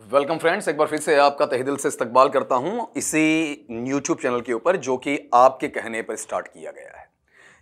Welcome friends, एक बार फिर से आपका तहे दिल से इस्तकबाल करता हूं इसी यूट्यूब चैनल के ऊपर जो कि आपके कहने पर स्टार्ट किया गया है।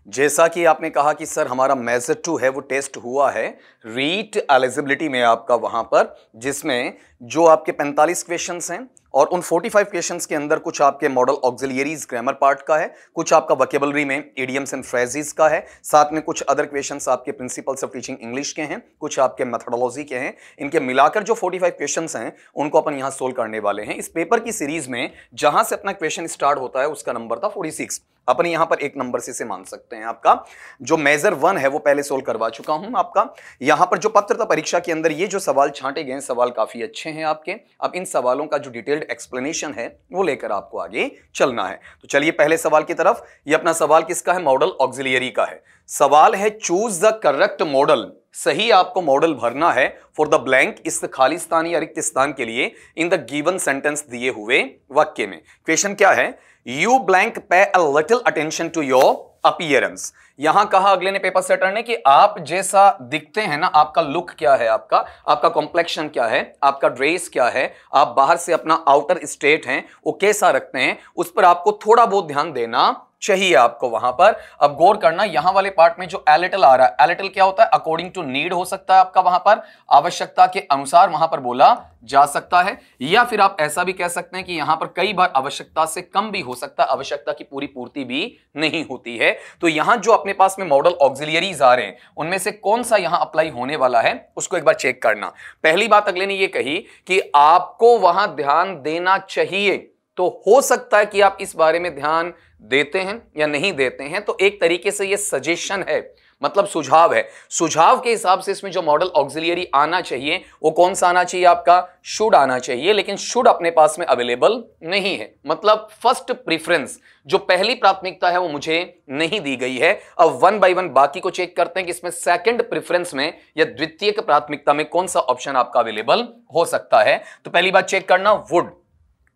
जैसा कि आपने कहा कि सर हमारा मेजर 2 है वो टेस्ट हुआ है रीट एलिजिबिलिटी में आपका वहां पर, जिसमें जो आपके 45 क्वेश्चंस हैं और उन 45 क्वेश्चंस के अंदर कुछ आपके मॉडल ऑक्सिलियरीज ग्रामर पार्ट का है, कुछ आपका वोकैबुलरी में इडियम्स एंड फ्रेजेस का है, साथ में कुछ अदर क्वेश्चंस आपके प्रिंसिपल्स ऑफ टीचिंग इंग्लिश के हैं, कुछ आपके मेथोडोलॉजी के हैं। इनके मिलाकर जो 45 क्वेश्चंस हैं उनको अपन यहां सोल्व करने वाले हैं। इस पेपर की सीरीज में जहां से अपना क्वेश्चन स्टार्ट होता है उसका नंबर था 46। अपन यहां पर एक नंबर से मान सकते हैं। आपका जो मेजर 1 है वो पहले सोल्व करवा चुका हूं। आपका यहां पर जो पात्रता परीक्षा के अंदर ये जो सवाल छांटे गए, सवाल काफी अच्छे हैं आपके। अब इन सवालों का जो डिटेल्ड एक्सप्लेनेशन है वो लेकर आपको आगे चलना है। तो चलिए पहले सवाल की तरफ। ये अपना सवाल किसका है? मॉडल ऑक्सिलियरी का है। सवाल है चूज द करेक्ट मॉडल। सही आपको मॉडल भरना है फॉर द ब्लैंक, इस खाली स्थान या रिक्त स्थान के लिए इन द गिवन सेंटेंस दिए हुए वाक्य में। क्वेश्चन क्या है? You blank pay a little attention to your appearance. यहां कहा अगले ने पेपर सेटर ने कि आप जैसा दिखते हैं ना, आपका लुक क्या है, आपका कॉम्प्लेक्शन क्या है, आपका ड्रेस क्या है, आप बाहर से अपना आउटर स्टेट हैं वो कैसा रखते हैं, उस पर आपको थोड़ा बहुत ध्यान देना चाहिए आपको वहां पर। अब गौर करना, यहां वाले पार्ट में जो एलिटल आ रहा है, एलिटल क्या होता है? अकॉर्डिंग टू नीड हो सकता है आपका, वहां पर आवश्यकता के अनुसार वहां पर बोला जा सकता है, या फिर आप ऐसा भी कह सकते हैं कि यहां पर कई बार आवश्यकता से कम भी हो सकता है, आवश्यकता की पूरी पूर्ति भी नहीं होती है। तो यहां जो अपने पास में मॉडल ऑक्सिलियरीज आ रहे हैं उनमें से कौन सा यहां अप्लाई होने वाला है उसको एक बार चेक करना। पहली बात अगले ने यह कही कि आपको वहां ध्यान देना चाहिए, तो हो सकता है कि आप इस बारे में ध्यान देते हैं या नहीं देते हैं। तो एक तरीके से यह सजेशन है, मतलब सुझाव है। सुझाव के हिसाब से इसमें जो मॉडल ऑक्सिलियरी आना चाहिए वो कौन सा आना चाहिए? आपका शुड आना चाहिए, लेकिन शुड अपने पास में अवेलेबल नहीं है। मतलब फर्स्ट प्रेफरेंस, जो पहली प्राथमिकता है वो मुझे नहीं दी गई है। अब वन बाय वन बाकी को चेक करते हैं कि इसमें सेकंड प्रेफरेंस में या द्वितीय प्राथमिकता में कौन सा ऑप्शन आपका अवेलेबल हो सकता है। तो पहली बात चेक करना,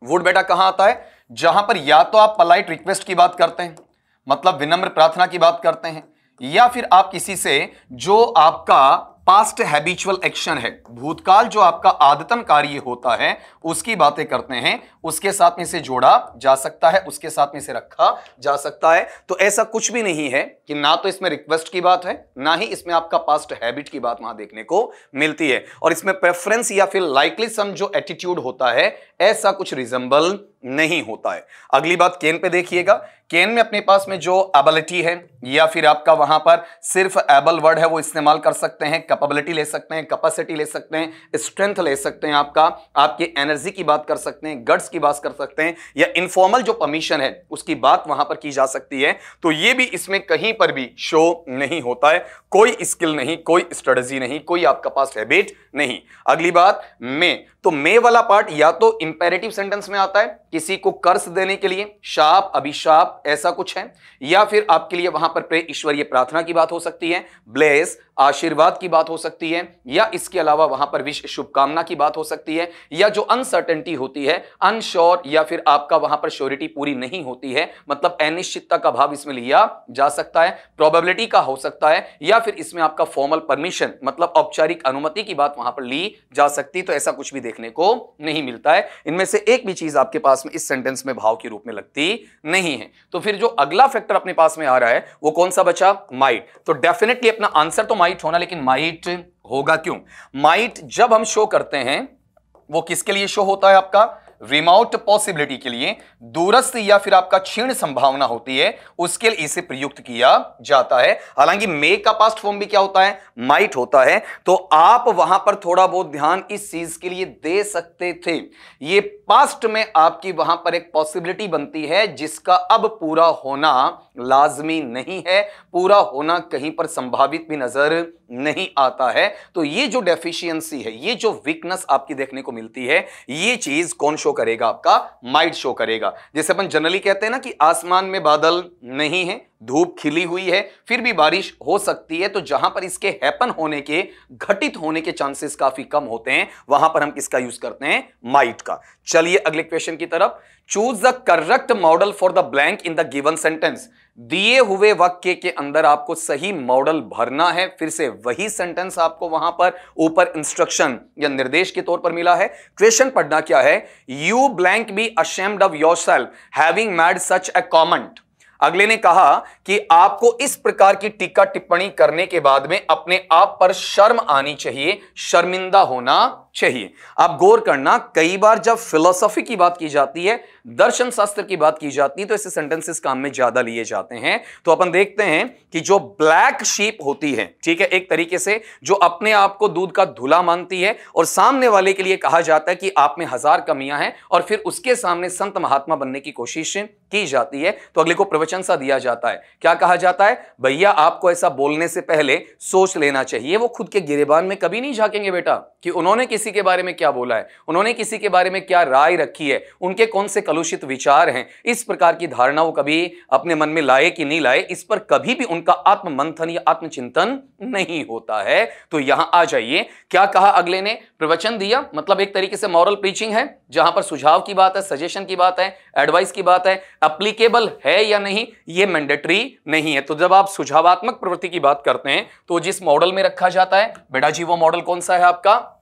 वुड बेटा कहां आता है? जहां पर या तो आप पोलाइट रिक्वेस्ट की बात करते हैं, मतलब विनम्र प्रार्थना की बात करते हैं, या फिर आप किसी से जो आपका पास्ट हैबिचुअल एक्शन है, भूतकाल जो आपका आदतन कार्य होता है उसकी बातें करते हैं, उसके साथ में से जोड़ा जा सकता है, उसके साथ में से रखा जा सकता है। तो ऐसा कुछ भी नहीं है कि ना तो इसमें रिक्वेस्ट की बात है ना ही इसमें आपका पास्ट हैबिट की बात वहां देखने को मिलती है। और इसमें प्रेफरेंस या फिर लाइकली सम जो एटीट्यूड होता है ऐसा कुछ रिजेंबल नहीं होता है। अगली बात केन पे देखिएगा। केन में अपने पास में जो एबिलिटी है या फिर आपका वहां पर सिर्फ एबल वर्ड है वो इस्तेमाल कर सकते हैं, कैपेबिलिटी ले सकते हैं, कैपेसिटी ले सकते हैं, स्ट्रेंथ ले सकते हैं, आपकी एनर्जी की बात कर सकते हैं, गट्स की बात कर सकते हैं, या इनफॉर्मल जो परमिशन है उसकी बात वहां पर की जा सकती है। तो ये भी इसमें कहीं पर भी शो नहीं होता है। कोई स्किल नहीं, कोई स्ट्रेटजी नहीं, कोई आपका पास हैबिट नहीं। अगली बात में, तो मे वाला पार्ट या तो इंपेरेटिव सेंटेंस में आता है, किसी को कर्स देने के लिए, शाप अभिशाप ऐसा कुछ है, या फिर आपके लिए वहां पर प्रे ईश्वरीय प्रार्थना की बात हो सकती है, ब्लेस आशीर्वाद की बात हो सकती है, या इसके अलावा वहां पर विश शुभकामना की बात हो सकती है, या जो अनसर्टेनिटी होती है, अनश्योर, या फिर आपका वहां पर श्योरिटी पूरी नहीं होती है, मतलब अनिश्चितता का भाव इसमें लिया जा सकता है, प्रोबेबिलिटी का हो सकता है, या फिर इसमें आपका फॉर्मल परमिशन मतलब औपचारिक अनुमति की बात वहां पर ली जा सकती। तो ऐसा कुछ भी देखने को नहीं मिलता है। इनमें से एक भी चीज आपके पास में इस सेंटेंस में भाव के रूप में लगती नहीं है। तो फिर जो अगला फैक्टर अपने पास में आ रहा है वो कौन सा बचा? माइट। तो डेफिनेटली अपना आंसर तो माइट होना, लेकिन माइट होगा क्यों? माइट जब हम शो करते हैं वो किसके लिए शो होता है? आपका रिमोट पॉसिबिलिटी के लिए, दूरस्थ या फिर आपका क्षीण संभावना होती है उसके लिए इसे प्रयुक्त किया जाता है। हालांकि मे का पास्ट फॉर्म भी क्या होता है? माइट होता है। तो आप वहां पर थोड़ा बहुत ध्यान इस चीज के लिए दे सकते थे। ये पास्ट में आपकी वहां पर एक पॉसिबिलिटी बनती है जिसका अब पूरा होना लाजमी नहीं है, पूरा होना कहीं पर संभावित भी नजर नहीं आता है। तो ये जो डेफिशिएंसी है, ये जो वीकनेस आपकी देखने को मिलती है, ये चीज कौन शो करेगा? आपका माइट शो करेगा। जैसे अपन जनरली कहते हैं ना कि आसमान में बादल नहीं है, धूप खिली हुई है, फिर भी बारिश हो सकती है, तो जहां पर इसके हैपन होने के, घटित होने के चांसेस काफी कम होते हैं, वहां पर हम किसका यूज करते हैं? माइट का। चलिए अगले क्वेश्चन की तरफ। Choose the correct modal for the blank in the given sentence. दिए हुए वाक्य के अंदर आपको सही मॉडल भरना है। फिर से वही सेंटेंस आपको वहां पर ऊपर इंस्ट्रक्शन या निर्देश के तौर पर मिला है। क्वेश्चन पढ़ना क्या है? You blank be ashamed of yourself having made such a comment. अगले ने कहा कि आपको इस प्रकार की टीका टिप्पणी करने के बाद में अपने आप पर शर्म आनी चाहिए, शर्मिंदा होना चाहिए। आप गौर करना, कई बार जब फिलोसॉफी की बात की जाती है, दर्शन शास्त्र की बात की जाती है, तो ऐसे सेंटेंसेस काम में ज्यादा लिए जाते हैं। तो अपन देखते हैं कि जो ब्लैक शीप होती है, ठीक है, एक तरीके से जो अपने आप को दूध का धुला मानती है और सामने वाले के लिए कहा जाता है कि आप में 1000 कमियां हैं, और फिर उसके सामने संत महात्मा बनने की कोशिश की जाती है, तो अगले को प्रवचन सा दिया जाता है। क्या कहा जाता है? भैया आपको ऐसा बोलने से पहले सोच लेना चाहिए। वो खुद के गिरेबान में कभी नहीं झांकेंगे बेटा कि उन्होंने किसी के बारे में क्या बोला है, उन्होंने किसी के बारे में क्या राय रखी है, उनके कौन से कलुषित विचार हैं। इस प्रकार की धारणा वो कभी अपने मन में लाए कि नहीं लाए, इस पर कभी भी उनका आत्ममंथन या आत्मचिंतन नहीं होता है। तो यहां आ जाइए, क्या कहा अगले ने? प्रवचन दिया, मतलब एक तरीके से मॉरल प्रीचिंग है, जहां पर सुझाव की बात है, सजेशन की बात है, एडवाइस की बात है। एप्लीकेबल है या नहीं, यह मैंडेटरी नहीं है। तो जब आप सुझावात्मक प्रवृत्ति की बात करते हैं, तो जिस मॉडल में रखा जाता है बेटा जी, वो मॉडल कौन सा है आपका?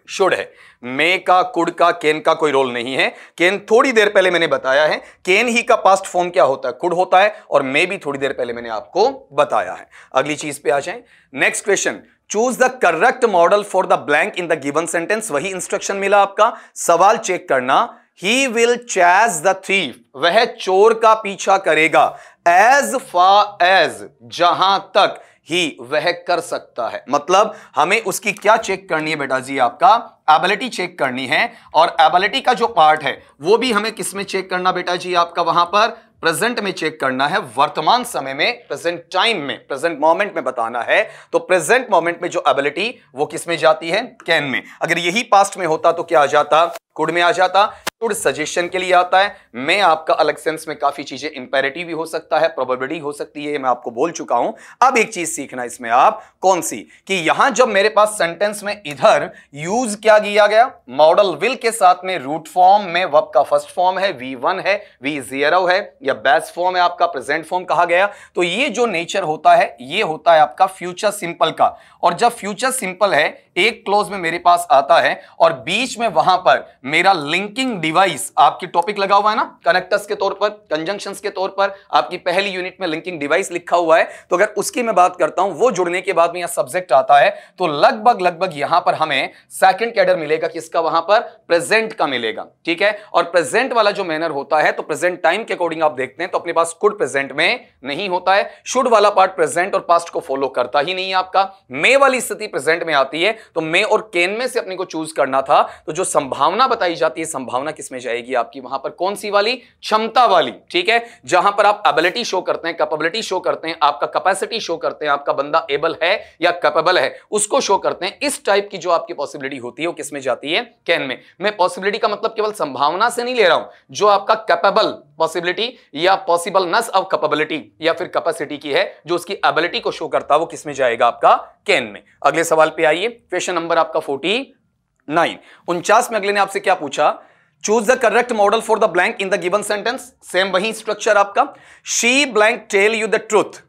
शुड है। मे का, कुड का, कैन का कोई रोल नहीं है। कैन थोड़ी देर पहले मैंने बताया है, कैन ही का पास्ट फॉर्म क्या होता है? कुड होता है। और मे भी थोड़ी देर पहले मैंने आपको बताया है। अगली चीज पे आ जाएं। Next question, choose the correct modal for the blank in the given sentence. वही इंस्ट्रक्शन मिला आपका, सवाल चेक करना। He will chasm the thief, वह चोर का पीछा करेगा। एज फार एज, जहां तक ही वह कर सकता है। मतलब हमें उसकी क्या चेक करनी है बेटा जी? आपका एबिलिटी चेक करनी है। और एबिलिटी का जो पार्ट है वो भी हमें किस में चेक करना बेटा जी? आपका वहां पर प्रेजेंट में चेक करना है, वर्तमान समय में, प्रेजेंट टाइम में, प्रेजेंट मोमेंट में बताना है। तो प्रेजेंट मोमेंट में जो एबिलिटी वो किस में जाती है? कैन में। अगर यही पास्ट में होता तो क्या आ जाता? कुड में आ जाता। कुड सजेशन के लिए आता है। मैं आपका अलग सेंस में काफी चीजें इंपेरेटिव भी हो सकता है, प्रोबेबिलिटी हो सकती है, मैं आपको बोल चुका हूं। अब एक चीज सीखना इसमें आप, कौन सी? कि यहां जब मेरे पास सेंटेंस में इधर यूज क्या किया गया? मॉडल विल के साथ में रूट फॉर्म में वर्ब का फर्स्ट फॉर्म है, V1 है, V0 है, या बेस फॉर्म है आपका, प्रेजेंट फॉर्म कहा गया। तो ये जो नेचर होता है, ये होता है आपका फ्यूचर सिंपल का। और जब फ्यूचर सिंपल है, एक क्लोज में मेरे पास आता है और बीच में वहां पर मेरा लिंकिंग डिवाइस, आपकी टॉपिक लगा हुआ है ना, कनेक्टर्स के तौर पर, कंजंक्शंस के तौर पर, आपकी पहली यूनिट में लिंकिंग डिवाइस लिखा हुआ है। तो अगर उसकी मैं बात करता हूं, वो जुड़ने के बाद में यहां सब्जेक्ट आता है, तो लगभग यहां पर हमें सेकंड कैडर मिलेगा, किसका? वहां पर प्रेजेंट का मिलेगा। ठीक है। और प्रेजेंट वाला जो मैनर होता है, तो प्रेजेंट टाइम के अकॉर्डिंग आप देखते हैं तो अपने पास कुड प्रेजेंट में नहीं होता है। शुड वाला पार्ट प्रेजेंट और पास्ट को फॉलो करता ही नहीं है आपका। मे वाली स्थिति प्रेजेंट में आती है, तो मे और कैन में से अपने को चूज करना था। तो जो संभावना बताई जाती है, संभावना किसमें जाएगी आपकी? वहां पर कौन सी वाली? क्षमता वाली। ठीक है। जहां पर आप एबिलिटी शो करते हैं, कैपेबिलिटी शो करते हैं, आपका कैपेसिटी शो करते हैं, आपका बंदा एबल है या कैपेबल है, उसको शो करते हैं। इस टाइप की जो आपकी पॉसिबिलिटी होती है, वो किसमें जाती है? कैन में। मैं पॉसिबिलिटी का मतलब केवल संभावना से नहीं ले रहा हूं, जो आपका कैपेबल पॉसिबिलिटी या पॉसिबलनेस ऑफ कैपेबिलिटी या फिर कैपेसिटी की है, जो उसकी एबिलिटी को शो करता है, वो किसमें जाएगा? आपका कैन में। अगले सवाल पे आइए। क्वेश्चन नंबर आपका 49। 49 में अगले ने आपसे क्या पूछा? Choose the correct modal for the blank in the given sentence. Same वही स्ट्रक्चर आपका। She blank tell you the truth,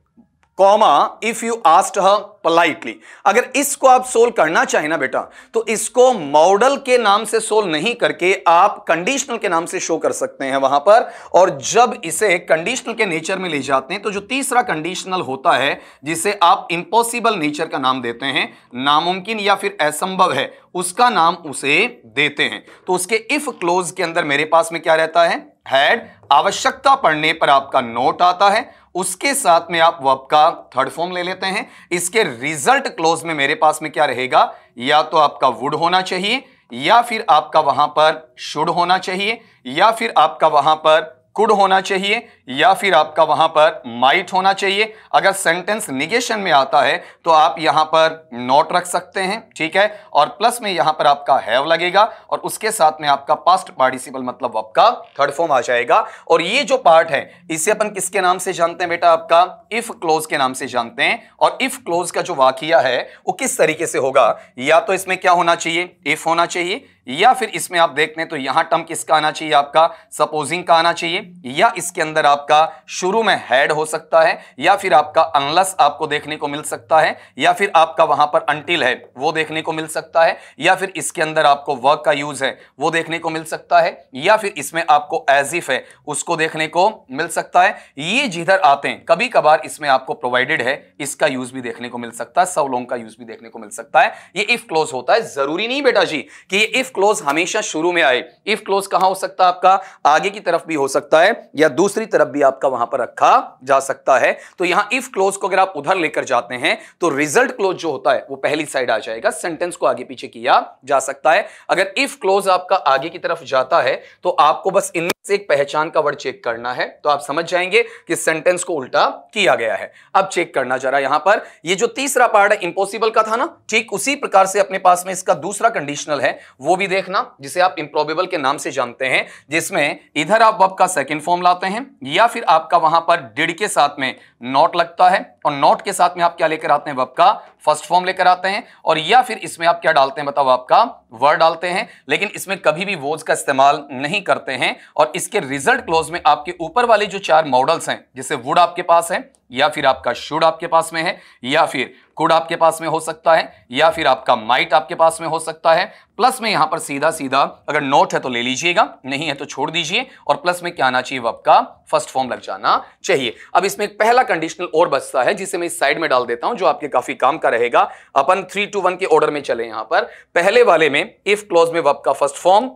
comma if you asked her politely. अगर इसको आप सोल्व करना चाहे ना बेटा, तो इसको मॉडल के नाम से सोल्व नहीं करके आप कंडीशनल के नाम से शो कर सकते हैं वहां पर। और जब इसे कंडीशनल के नेचर में ले जाते हैं, तो जो तीसरा कंडीशनल होता है, जिसे आप इम्पॉसिबल नेचर का नाम देते हैं, नामुमकिन या फिर असंभव है, उसका नाम उसे देते हैं। तो उसके इफ क्लोज के अंदर मेरे पास में क्या रहता है? हैड। आवश्यकता पड़ने पर आपका नोट आता है, उसके साथ में आप वर्ब का थर्ड फॉर्म ले लेते हैं। इसके रिजल्ट क्लोज में मेरे पास में क्या रहेगा? या तो आपका वुड होना चाहिए, या फिर आपका वहां पर शुड होना चाहिए, या फिर आपका वहां पर कुड होना चाहिए या फिर आपका वहां पर माइट होना चाहिए। अगर सेंटेंस निगेशन में आता है तो आप यहां पर नॉट रख सकते हैं, ठीक है, और प्लस में यहां पर आपका हैव लगेगा और उसके साथ में आपका पास्ट पार्टिसिपल मतलब वर्ब का थर्ड फॉर्म आ जाएगा। और ये जो पार्ट है इसे अपन किसके नाम से जानते हैं बेटा? आपका इफ क्लोज के नाम से जानते हैं। और इफ क्लोज का जो वाकया है वो किस तरीके से होगा? या तो इसमें क्या होना चाहिए? इफ होना चाहिए, या फिर इसमें आप देखते हैं तो यहां टर्म किसका आना चाहिए? आपका सपोजिंग का आना चाहिए, या इसके अंदर आपका शुरू में हैड हो सकता है, या फिर आपका अनलेस आपको देखने को मिल सकता है, या फिर आपका वहां पर अंटिल है वो देखने को मिल सकता है, या फिर इसके अंदर आपको वर्क का यूज है वो देखने को मिल सकता है, या फिर इसमें आपको एज इफ है उसको देखने को मिल सकता है। ये जिधर आते हैं कभी कभार इसमें आपको प्रोवाइडेड है इसका यूज भी देखने को मिल सकता है, सो लॉन्ग का यूज भी देखने को मिल सकता है। ये इफ क्लोज होता है। जरूरी नहीं बेटा जी कि ये इफ क्लोज हमेशा शुरू में आए। इफ क्लोज कहां हो सकता है? आपका आगे की तरफ भी हो सकता है या दूसरी तरफ भी आपका वहां पर रखा जा सकता है। तो यहां इफ क्लोज को अगर आप उधर लेकर जाते हैं तो रिजल्ट क्लोज जो होता है वो पहली साइड आ जाएगा, सेंटेंस को आगे पीछे किया जा सकता है। अगर इफ क्लोज आपका आगे की तरफ जाता है तो आपको बस इनमें से एक पहचान का वर्ड चेक करना है, तो आप समझ जाएंगे कि सेंटेंस को उल्टा किया गया है। अब चेक करना जरा यहां पर, ये जो तीसरा पार्ट है इंपॉसिबल का था ना, ठीक उसी प्रकार से अपने पास में इसका दूसरा कंडीशनल है वो भी देखना, जिसे आप इंप्रोबेबल के नाम से जानते हैं, जिसमें इधर आप वर्ब का सेकंड फॉर्म लाते हैं या फिर आपका वहां पर डिड के साथ में नॉट लगता है और नॉट के साथ में आप क्या लेकर आते हैं? वर्ब का फर्स्ट फॉर्म लेकर आते हैं, और या फिर इसमें आप क्या डालते हैं बताओ? आपका वर्ड डालते हैं, लेकिन इसमें कभी भी वोज का इस्तेमाल नहीं करते हैं। और इसके रिजल्ट क्लोज में आपके ऊपर वाले जो चार मॉडल्स हैं, जैसे वुड आपके पास है, या फिर आपका शुड आपके पास में है, या फिर कुड आपके पास में हो सकता है, या फिर आपका माइट आपके पास में हो सकता है। प्लस में यहां पर सीधा सीधा अगर नोट है तो ले लीजिएगा, नहीं है तो छोड़ दीजिए, और प्लस में क्या आना चाहिए? वर्ब का फर्स्ट फॉर्म लग जाना चाहिए। अब इसमें एक पहला कंडीशनल और बचता है जिसे मैं इस साइड में डाल देता हूं, जो आपके काफी काम का रहेगा। अपन 3 to 1 के ऑर्डर में चले। यहां पर पहले वाले में इफ क्लोज में वर्ब का फर्स्ट फॉर्म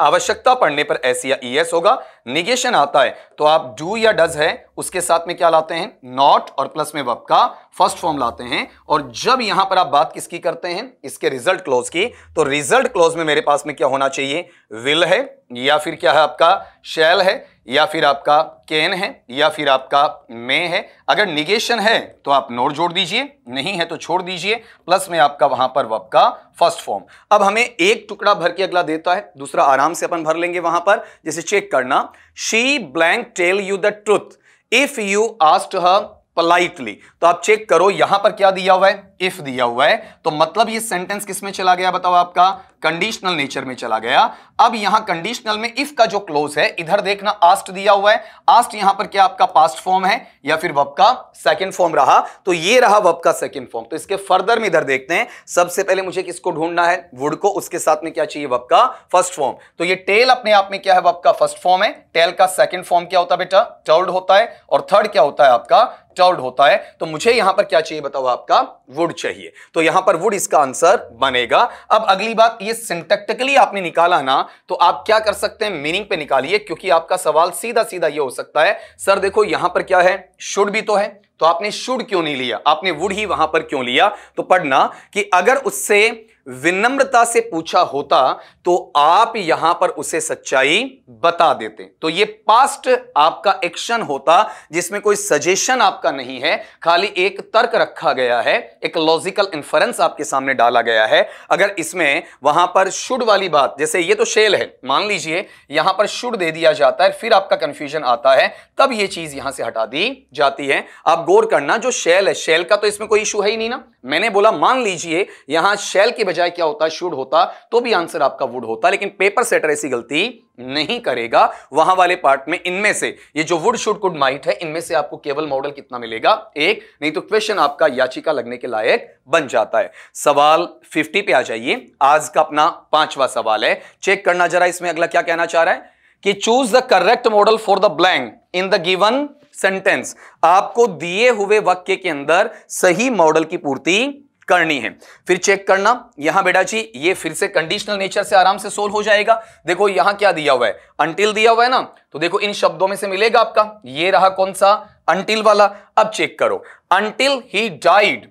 आवश्यकता पड़ने पर एस या ईएस होगा। निगेशन आता है तो आप डू या डज है उसके साथ में क्या लाते हैं? नॉट, और प्लस में वर्ब का फर्स्ट फॉर्म लाते हैं। और जब यहां पर आप बात किसकी करते हैं? इसके रिजल्ट क्लोज की, तो रिजल्ट क्लोज में मेरे पास में क्या होना चाहिए? विल है, या फिर क्या है? आपका शैल है, या फिर आपका कैन है, या फिर आपका मे है। अगर निगेशन है तो आप नोट जोड़ दीजिए, नहीं है तो छोड़ दीजिए, प्लस में आपका वहां पर वर्ब का फर्स्ट फॉर्म। अब हमें एक टुकड़ा भर के अगला देता है, दूसरा आराम से अपन भर लेंगे वहां पर। जैसे चेक करना, she blank tell you the truth if you asked her politely. तो आप चेक करो यहां पर क्या दिया हुआ है? इफ दिया हुआ है, तो मतलब ये सेंटेंस किस में चला गया बताओ? आपका कंडीशनल नेचर में चला गया। अब यहां कंडीशनल में इफ का जो क्लोज है, इधर देखना आस्क्ड दिया हुआ है। आस्क्ड यहां पर क्या आपका पास्ट फॉर्म है या फिर वर्ब का सेकंड फॉर्म रहा? तो ये रहा वर्ब का सेकंड फॉर्म। तो इसके फर्दर में इधर देखते हैं। सबसे पहले मुझे किसको ढूंढना है? वुड को। उसके साथ में क्या चाहिए? वर्ब का फर्स्ट फॉर्म। तो ये टेल अपने आप में क्या है? वर्ब का फर्स्ट फॉर्म है। टेल का सेकंड फॉर्म क्या होता है बेटा? टोल्ड होता है। और थर्ड क्या होता है? आपका टोल्ड होता है। तो मुझे यहां पर क्या चाहिए बताओ? आपका वुड चाहिए। तो यहां पर वुड इसका आंसर बनेगा। अब अगली बात, ये सिंटैक्टिकली आपने निकाला ना, तो आप क्या कर सकते हैं? मीनिंग पे निकालिए, क्योंकि आपका सवाल सीधा सीधा ये हो सकता है, सर देखो यहां पर क्या है? शुड भी तो है, तो आपने शुड क्यों नहीं लिया? आपने वुड ही वहां पर क्यों लिया? तो पढ़ना कि अगर उससे विनम्रता से पूछा होता तो आप यहां पर उसे सच्चाई बता देते। तो ये पास्ट आपका एक्शन होता जिसमें कोई सजेशन आपका नहीं है, खाली एक तर्क रखा गया है, एक लॉजिकल इन्फरेंस आपके सामने डाला गया है। अगर इसमें वहां पर शुड वाली बात, जैसे ये तो शेल है, मान लीजिए यहां पर शुड दे दिया जाता है, फिर आपका कंफ्यूजन आता है, तब ये चीज यहां से हटा दी जाती है। आप गौर करना, जो शेल है, शेल का तो इसमें कोई इशू है ही नहीं ना। मैंने बोला मान लीजिए यहां शेल के बजाय क्या होता? शुड होता, तो भी आंसर आपका वुड होता। लेकिन पेपर सेटर ऐसी गलती नहीं करेगा। वहां वाले पार्ट में इनमें से ये जो वुड, शुड, कुड, माइट है, इनमें से आपको केवल मॉडल कितना मिलेगा? एक। नहीं तो क्वेश्चन आपका याचिका लगने के लायक बन जाता है। सवाल 50 पे आ जाइए। आज का अपना 5वां सवाल है। चेक करना जरा इसमें अगला क्या कहना चाह रहा है कि choose the correct modal for the blank in the given sentence. आपको दिए हुए वाक्य के अंदर सही मॉडल की पूर्ति करनी है। फिर चेक करना यहां बेटा जी, ये फिर से कंडीशनल नेचर से आराम से सोल्व हो जाएगा। देखो यहां क्या दिया हुआ है? अंटिल दिया हुआ है ना, तो देखो इन शब्दों में से मिलेगा आपका, ये रहा कौन सा? अंटिल वाला। अब चेक करो, अंटिल ही डाइड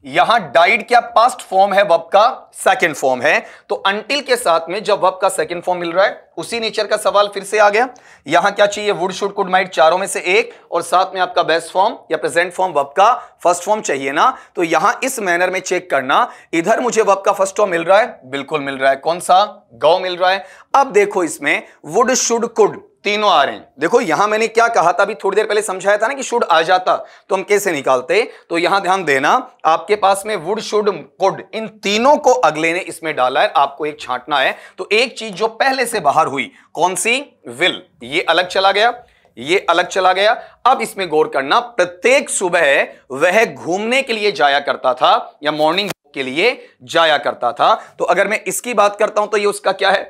यहां डाइड क्या पास्ट फॉर्म है, वर्ब का सेकंड फॉर्म है, तो अंटिल के साथ में जब वर्ब का सेकंड फॉर्म मिल रहा है उसी नेचर का सवाल फिर से आ गया। यहां क्या चाहिए, वुड शुड कुड माइट, चारों में से एक, और साथ में आपका बेस्ट फॉर्म या प्रेजेंट फॉर्म वर्ब का फर्स्ट फॉर्म चाहिए ना। तो यहां इस मैनर में चेक करना, इधर मुझे वर्ब का फर्स्ट फॉर्म मिल रहा है, बिल्कुल मिल रहा है, कौन सा, गो मिल रहा है। अब देखो इसमें वुड शुड कुड तीनों आ रहे हैं। देखो यहां मैंने क्या कहा था, अभी थोड़ी देर पहले समझाया था ना कि शुड आ जाता तो हम कैसे निकालते। तो यहां ध्यान देना, आपके पास में वुड शुड कुड इन तीनों को अगले ने इसमें डाला है, आपको एक छांटना है। तो एक चीज जो पहले से बाहर हुई, कौन सी, विल, ये अलग चला गया, ये अलग चला गया। अब इसमें गौर करना, प्रत्येक सुबह वह घूमने के लिए जाया करता था या मॉर्निंग के लिए जाया करता था। तो अगर मैं इसकी बात करता हूं तो ये उसका क्या है,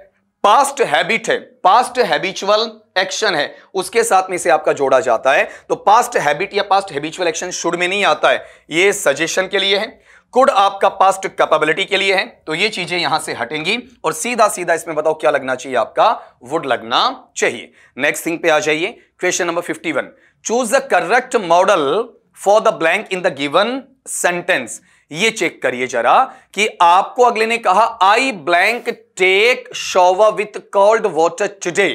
पास्ट हैबिट है, पास्ट हैबिचुअल एक्शन है, उसके साथ में इसे आपका जोड़ा जाता है। तो पास्ट हैबिट या पास्ट हैबिचुअल एक्शन शुड में नहीं आता है, ये सजेशन के लिए है। कुड आपका पास्ट कैपेबिलिटी के लिए है, तो ये चीजें यहां से हटेंगी और सीधा सीधा इसमें बताओ क्या लगना चाहिए, आपका वुड लगना चाहिए। नेक्स्ट थिंग पे आ जाइए, question number 51, choose the correct modal for the blank in the given sentence. ये चेक करिए जरा कि आपको अगले ने कहा I blank take shower with cold water today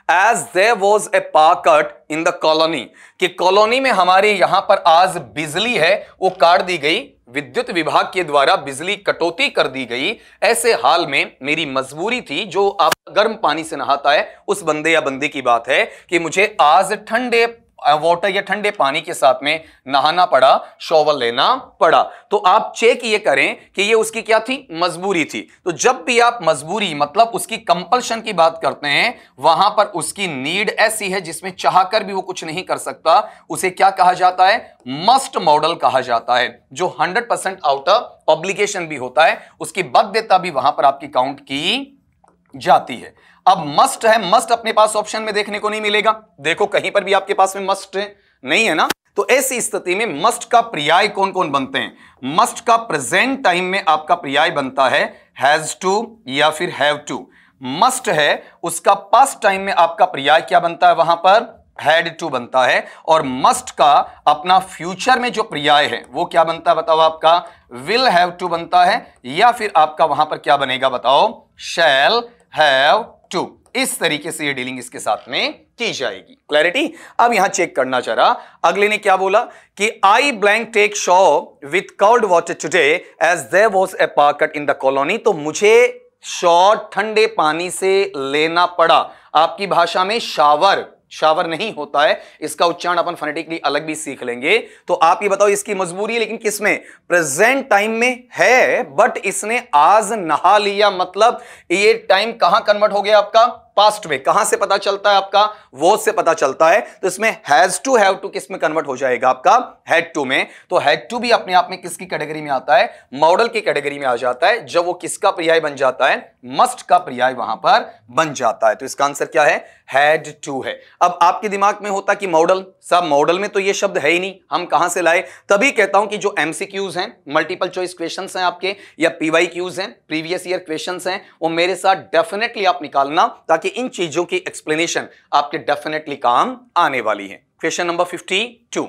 as there was a power cut in the colony, कि colony में हमारे यहां पर आज बिजली है वो काट दी गई, विद्युत विभाग के द्वारा बिजली कटौती कर दी गई। ऐसे हाल में मेरी मजबूरी थी, जो आप गर्म पानी से नहाता है उस बंदे या बंदी की बात है, कि मुझे आज ठंडे वाटर या ठंडे पानी के साथ में नहाना पड़ा, शॉवर लेना पड़ा। तो आप चेक ये करें कि ये उसकी क्या थी, मजबूरी थी। तो जब भी आप मजबूरी मतलब उसकी कंपल्शन की बात करते हैं, वहां पर उसकी नीड ऐसी है जिसमें चाहकर भी वो कुछ नहीं कर सकता, उसे क्या कहा जाता है, मस्ट मॉडल कहा जाता है। जो 100% आउट ऑफ ऑब्लिगेशन भी होता है, उसकी बाध्यता भी वहां पर आपकी काउंट की जाती है। अब मस्ट है, मस्ट अपने पास ऑप्शन में देखने को नहीं मिलेगा, देखो कहीं पर भी आपके पास में मस्ट नहीं है ना। तो ऐसी स्थिति में मस्ट का पर्याय कौन कौन बनते हैं, मस्ट का प्रेजेंट टाइम में आपका पर्याय बनता है हैज टू या फिर हैव टू। मस्ट है उसका पास्ट टाइम में आपका पर्याय क्या बनता है, वहां पर हैड टू बनता है। और मस्ट का अपना फ्यूचर में जो पर्याय है वो क्या बनता है, बताओ, आपका विल हैव टू बनता है, या फिर आपका वहां पर क्या बनेगा, बताओ, शैल हैव टू। इस तरीके से ये डीलिंग इसके साथ में की जाएगी। क्लैरिटी। अब यहां चेक करना जरा, अगले ने क्या बोला कि I blank take shower with cold water today as there was a power cut in the colony. तो मुझे शॉ ठंडे पानी से लेना पड़ा, आपकी भाषा में शावर, शावर नहीं होता है, इसका उच्चारण अपन फोनेटिकली अलग भी सीख लेंगे। तो आप ये बताओ, इसकी मजबूरी है लेकिन किसमें, प्रेजेंट टाइम में है, बट इसने आज नहा लिया, मतलब ये टाइम कहां कन्वर्ट हो गया आपका, पास्ट में। कहां से पता चलता है आपका, वो से पता चलता है। तो इसमें हैज टू हैव टू किस में कन्वर्ट हो जाएगा, आपका हैड टू में। तो हैड टू भी अपने आप में किसकी कैटेगरी में आता है, मॉडल की कैटेगरी में आ जाता है, जब वो किसका पर्याय बन जाता है, मस्ट का पर्याय वहां पर बन जाता है। तो इसका आंसर क्या है, हैड टू है। अब आपके दिमाग में होता कि मॉडल, साहब मॉडल में तो ये शब्द है ही नहीं, हम कहां से लाए। तभी कहता हूं कि जो एमसीक्यूज हैं, मल्टीपल चॉइस क्वेश्चंस हैं आपके, या पीवाईक्यूज हैं, प्रीवियस ईयर क्वेश्चंस हैं, वो मेरे साथ डेफिनेटली आप निकालना, ताकि इन चीजों की एक्सप्लेनेशन आपके डेफिनेटली काम आने वाली है। Question number 52,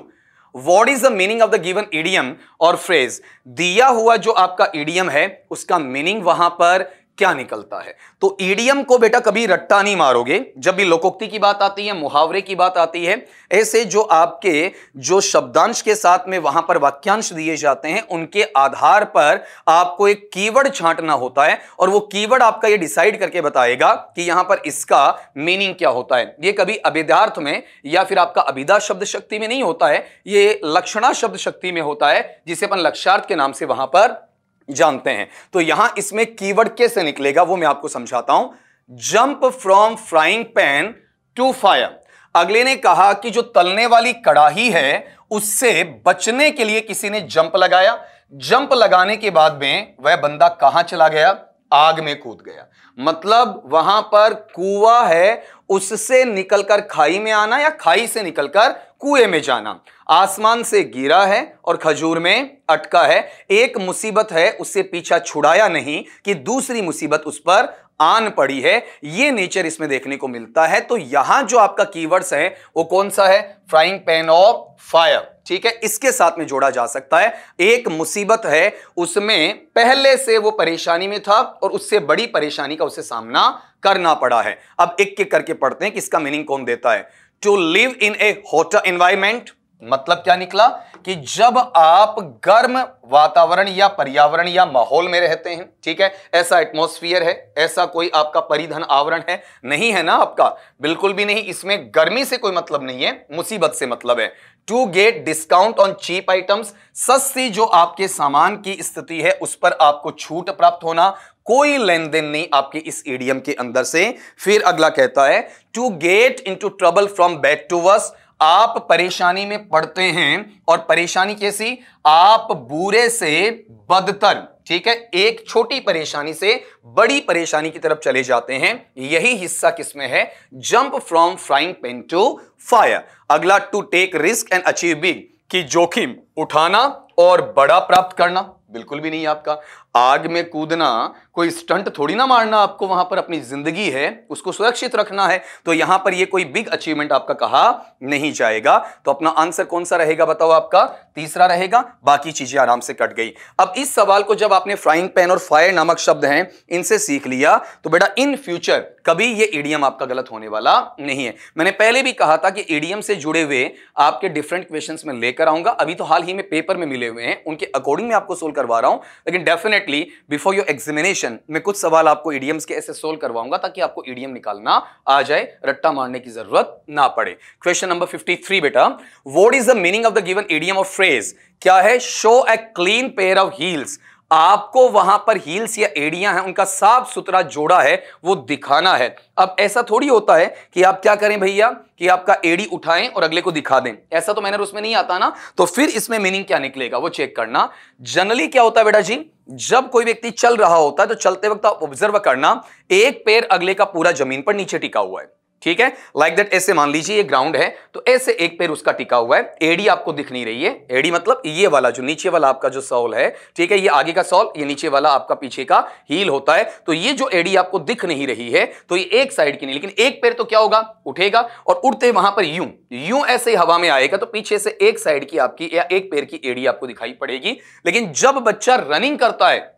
what is the meaning of the given idiom और फ्रेज। दिया हुआ जो आपका इडियम है उसका मीनिंग वहां पर क्या निकलता है। तो ईडियम को बेटा कभी रट्टा नहीं मारोगे, जब भी लोकोक्ति की बात आती है, मुहावरे की बात आती है, ऐसे जो आपके जो शब्दांश के साथ में वहां पर वाक्यांश दिए जाते हैं, उनके आधार पर आपको एक कीवर्ड छांटना होता है, और वो कीवर्ड आपका ये डिसाइड करके बताएगा कि यहां पर इसका मीनिंग क्या होता है। ये कभी अभिधार्थ में या फिर आपका अभिधा शब्द शक्ति में नहीं होता है, ये लक्षणा शब्द शक्ति में होता है, जिसे अपन लक्षार्थ के नाम से वहां पर जानते हैं। तो यहां इसमें कीवर्ड कैसे निकलेगा वो मैं आपको समझाता हूं। Jump from frying pan to fire. अगले ने कहा कि जो तलने वाली कड़ाही है उससे बचने के लिए किसी ने जंप लगाया। जंप लगाने के बाद में वह बंदा कहां चला गया, आग में कूद गया। मतलब वहां पर कुआं है, उससे निकलकर खाई में आना या खाई से निकलकर कुएं में जाना। आसमान से गिरा है और खजूर में अटका है। एक मुसीबत है, उससे पीछा छुड़ाया नहीं कि दूसरी मुसीबत उस पर आन पड़ी है। ये नेचर इसमें देखने को मिलता है। तो यहां जो आपका कीवर्ड्स है वो कौन सा है? Frying pan of fire. ठीक है, इसके साथ में जोड़ा जा सकता है। एक मुसीबत है, उसमें पहले से वो परेशानी में था और उससे बड़ी परेशानी का उसे सामना करना पड़ा है। अब एक एक करके पढ़ते हैं कि इसका मीनिंग कौन देता है। To live in a hot environment, मतलब क्या निकला कि जब आप गर्म वातावरण या पर्यावरण या माहौल में रहते हैं, ठीक है, ऐसा एटमॉस्फेयर है, ऐसा कोई आपका परिधन आवरण है नहीं है ना आपका, बिल्कुल भी नहीं। इसमें गर्मी से कोई मतलब नहीं है, मुसीबत से मतलब है। To get discount on cheap items, सस्ती जो आपके सामान की स्थिति है उस पर आपको छूट प्राप्त होना। कोई लेन देन नहीं आपके इस इडियम के अंदर से। फिर अगला कहता है to get into trouble from bad to worse, आप परेशानी में पड़ते हैं और परेशानी कैसी? आप बुरे से बदतर, ठीक है, एक छोटी परेशानी से बड़ी परेशानी की तरफ चले जाते हैं। यही हिस्सा किसमें है? Jump from frying pan to fire. अगला to take risk and achieve big, कि जोखिम उठाना और बड़ा प्राप्त करना, बिल्कुल भी नहीं आपका। आग में कूदना कोई स्टंट थोड़ी ना मारना आपको, वहां पर अपनी जिंदगी है उसको सुरक्षित रखना है। तो यहां पर ये कोई बिग अचीवमेंट आपका कहा नहीं जाएगा। तो अपना आंसर कौन सा रहेगा बताओ? आपका तीसरा रहेगा। बाकी चीजें आराम से कट गई। अब इस सवाल को जब आपने फ्राइंग पैन और फायर नामक शब्द हैं इनसे सीख लिया तो बेटा इन फ्यूचर कभी ये इडियम आपका गलत होने वाला नहीं है। मैंने पहले भी कहा था कि इडियम से जुड़े हुए आपके डिफरेंट क्वेश्चंस में लेकर आऊंगा। अभी तो हाल ही में पेपर में मिले हुए हैं, उनके अकॉर्डिंग मैं आपको सोल्व करवा रहा हूं। लेकिन डेफिनेटली बिफोर योर एग्जामिनेशन मैं कुछ सवाल आपको इडियम्स के ऐसे सोल्व करवाऊंगा ताकि आपको इडियम निकालना आ जाए, रट्टा मारने की जरूरत ना पड़े। क्वेश्चन नंबर 53 बेटा, what is the meaning of the given idiom of phrase? क्या है? Show a clean pair of heels, आपको वहां पर हील्स या एड़ियां हैं उनका साफ सुथरा जोड़ा है वो दिखाना है। अब ऐसा थोड़ी होता है कि आप क्या करें भैया कि आपका एड़ी उठाएं और अगले को दिखा दें, ऐसा तो मैनर उसमें नहीं आता ना। तो फिर इसमें मीनिंग क्या निकलेगा वो चेक करना। जनरली क्या होता है बेटा जी, जब कोई व्यक्ति चल रहा होता है तो चलते वक्त आप ऑब्जर्व करना, एक पैर अगले का पूरा जमीन पर नीचे टिका हुआ है, ठीक है, लाइक दैट। ऐसे मान लीजिए ये ग्राउंड है तो ऐसे एक पैर उसका टिका हुआ है, एड़ी आपको दिख नहीं रही है। एड़ी मतलब ये वाला जो नीचे वाला आपका जो सॉल है, ठीक है, ये आगे का सॉल, ये नीचे वाला आपका पीछे का हील होता है। तो ये जो एड़ी आपको दिख नहीं रही है तो ये एक साइड की नहीं, लेकिन एक पैर तो क्या होगा, उठेगा और उड़ते वहां पर यूं यूं ऐसे हवा में आएगा तो पीछे से एक साइड की आपकी या एक पैर की एड़ी आपको दिखाई पड़ेगी। लेकिन जब बच्चा रनिंग करता है,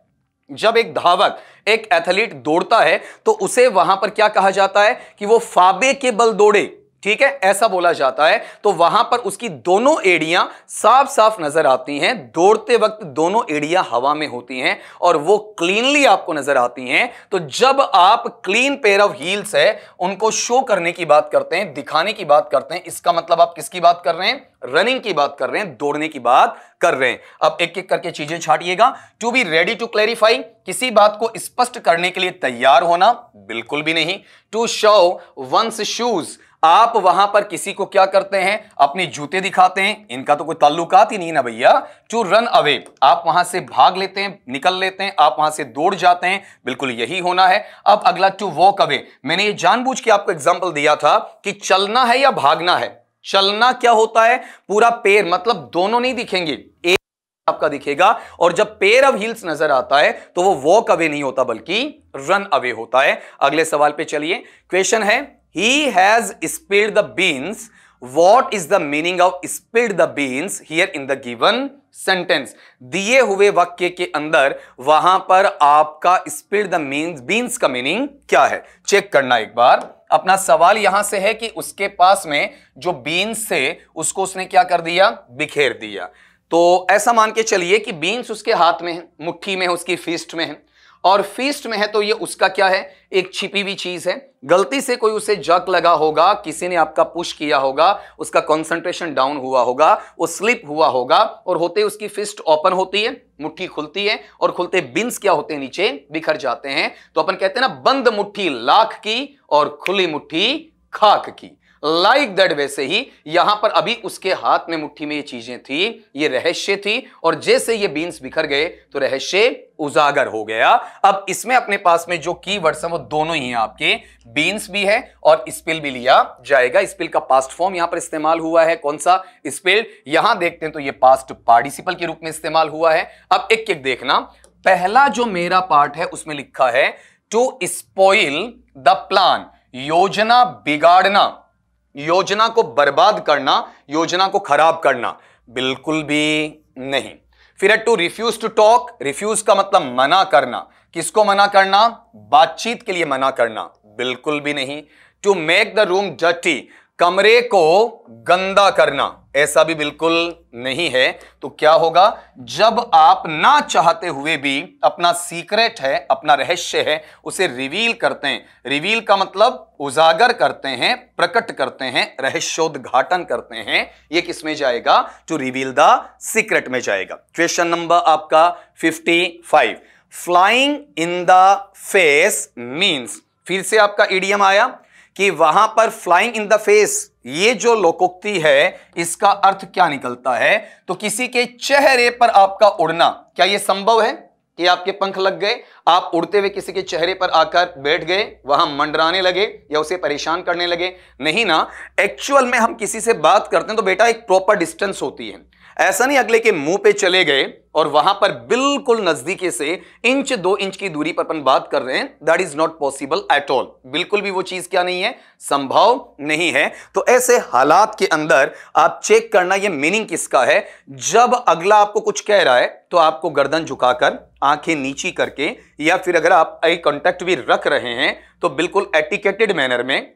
जब एक धावक एक एथलीट दौड़ता है तो उसे वहां पर क्या कहा जाता है कि वो फाबे के बल दौड़े, ठीक है, ऐसा बोला जाता है। तो वहां पर उसकी दोनों एड़ियां साफ साफ नजर आती हैं, दौड़ते वक्त दोनों एड़ियां हवा में होती हैं और वो क्लीनली आपको नजर आती हैं। तो जब आप क्लीन पेयर ऑफ हील्स है उनको शो करने की बात करते हैं, दिखाने की बात करते हैं, इसका मतलब आप किसकी बात कर रहे हैं? रनिंग की बात कर रहे हैं, दौड़ने की बात कर रहे हैं। अब एक एक करके चीजें छाटिएगा। To be ready to clarify, किसी बात को स्पष्ट करने के लिए तैयार होना, बिल्कुल भी नहीं। टू शो वंस शूज, आप वहां पर किसी को क्या करते हैं? अपने जूते दिखाते हैं, इनका तो कोई ताल्लुकात ही नहीं ना भैया। टू रन अवे, आप वहां से भाग लेते हैं, निकल लेते हैं, आप वहां से दौड़ जाते हैं, बिल्कुल यही होना है। अब अगला टू वॉक अवे, मैंने ये जानबूझ के आपको एग्जांपल दिया था कि चलना है या भागना है। चलना क्या होता है? पूरा पैर, मतलब दोनों नहीं दिखेंगे, एक आपका दिखेगा। और जब पेयर ऑफ हील्स नजर आता है तो वो वॉक अवे नहीं होता बल्कि रन अवे होता है। अगले सवाल पे चलिए। क्वेश्चन है he has spilled the beans, what is the meaning of spilled the beans here in the given sentence? दिए हुए वाक्य के अंदर वहां पर आपका spilled the beans का मीनिंग क्या है चेक करना एक बार। अपना सवाल यहां से है कि उसके पास में जो बीन्स थे उसको उसने क्या कर दिया? बिखेर दिया। तो ऐसा मान के चलिए कि बीन्स उसके हाथ में है, मुट्ठी में है, उसकी फिस्ट में है, और फिस्ट में है तो ये उसका क्या है? एक छिपी हुई चीज है। गलती से कोई उसे जक लगा होगा, किसी ने आपका पुश किया होगा, उसका कंसंट्रेशन डाउन हुआ होगा, वो स्लिप हुआ होगा और होते उसकी फिस्ट ओपन होती है, मुट्ठी खुलती है और खुलते बिन्स क्या होते हैं? नीचे बिखर जाते हैं। तो अपन कहते हैं ना, बंद मुट्ठी लाख की और खुली मुट्ठी खाक की। लाइक दैट, वैसे ही यहां पर अभी उसके हाथ में मुट्ठी में ये चीजें थी, ये रहस्य थी, और जैसे ये बीन्स बिखर गए तो रहस्य उजागर हो गया। अब इसमें अपने पास में जो कीवर्ड्स हैं वो दोनों ही हैं आपके, बीन्स भी है और स्पिल भी लिया जाएगा। स्पिल का पास्ट फॉर्म यहां पर इस्तेमाल हुआ है, कौन सा? स्पिल। यहां देखते हैं तो ये पास्ट पार्टिसिपल के रूप में इस्तेमाल हुआ है। अब एक एक देखना। पहला जो मेरा पार्ट है उसमें लिखा है टू स्पॉइल द प्लान, योजना बिगाड़ना, योजना को बर्बाद करना, योजना को खराब करना, बिल्कुल भी नहीं। फिर है to refuse to talk, refuse का मतलब मना करना, किसको मना करना? बातचीत के लिए मना करना, बिल्कुल भी नहीं। To make the room dirty, कमरे को गंदा करना, ऐसा भी बिल्कुल नहीं है। तो क्या होगा? जब आप ना चाहते हुए भी अपना सीक्रेट है, अपना रहस्य है, उसे रिवील करते हैं। रिवील का मतलब उजागर करते हैं, प्रकट करते हैं, रहस्योद्घाटन करते हैं, ये किस में जाएगा? टू रिवील द सीक्रेट में जाएगा। क्वेश्चन नंबर आपका 55, flying in the face means, फिर से आपका इडियम आया कि वहां पर फ्लाइंग इन द फेस, ये जो लोकोक्ति है इसका अर्थ क्या निकलता है? तो किसी के चेहरे पर आपका उड़ना। क्या यह संभव है कि आपके पंख लग गए, आप उड़ते हुए किसी के चेहरे पर आकर बैठ गए, वहां मंडराने लगे या उसे परेशान करने लगे? नहीं ना। एक्चुअल में हम किसी से बात करते हैं तो बेटा एक प्रॉपर डिस्टेंस होती है। ऐसा नहीं अगले के मुंह पे चले गए और वहां पर बिल्कुल नजदीकी से 1-2 इंच की दूरी पर अपन बात कर रहे हैं, that is not possible at all. बिल्कुल भी वो चीज क्या नहीं है? संभव नहीं है। तो ऐसे हालात के अंदर आप चेक करना ये मीनिंग किसका है। जब अगला आपको कुछ कह रहा है तो आपको गर्दन झुकाकर, आंखें नीची करके, या फिर अगर आप आई कांटेक्ट भी रख रहे हैं तो बिल्कुल एटिकेटेड मैनर में,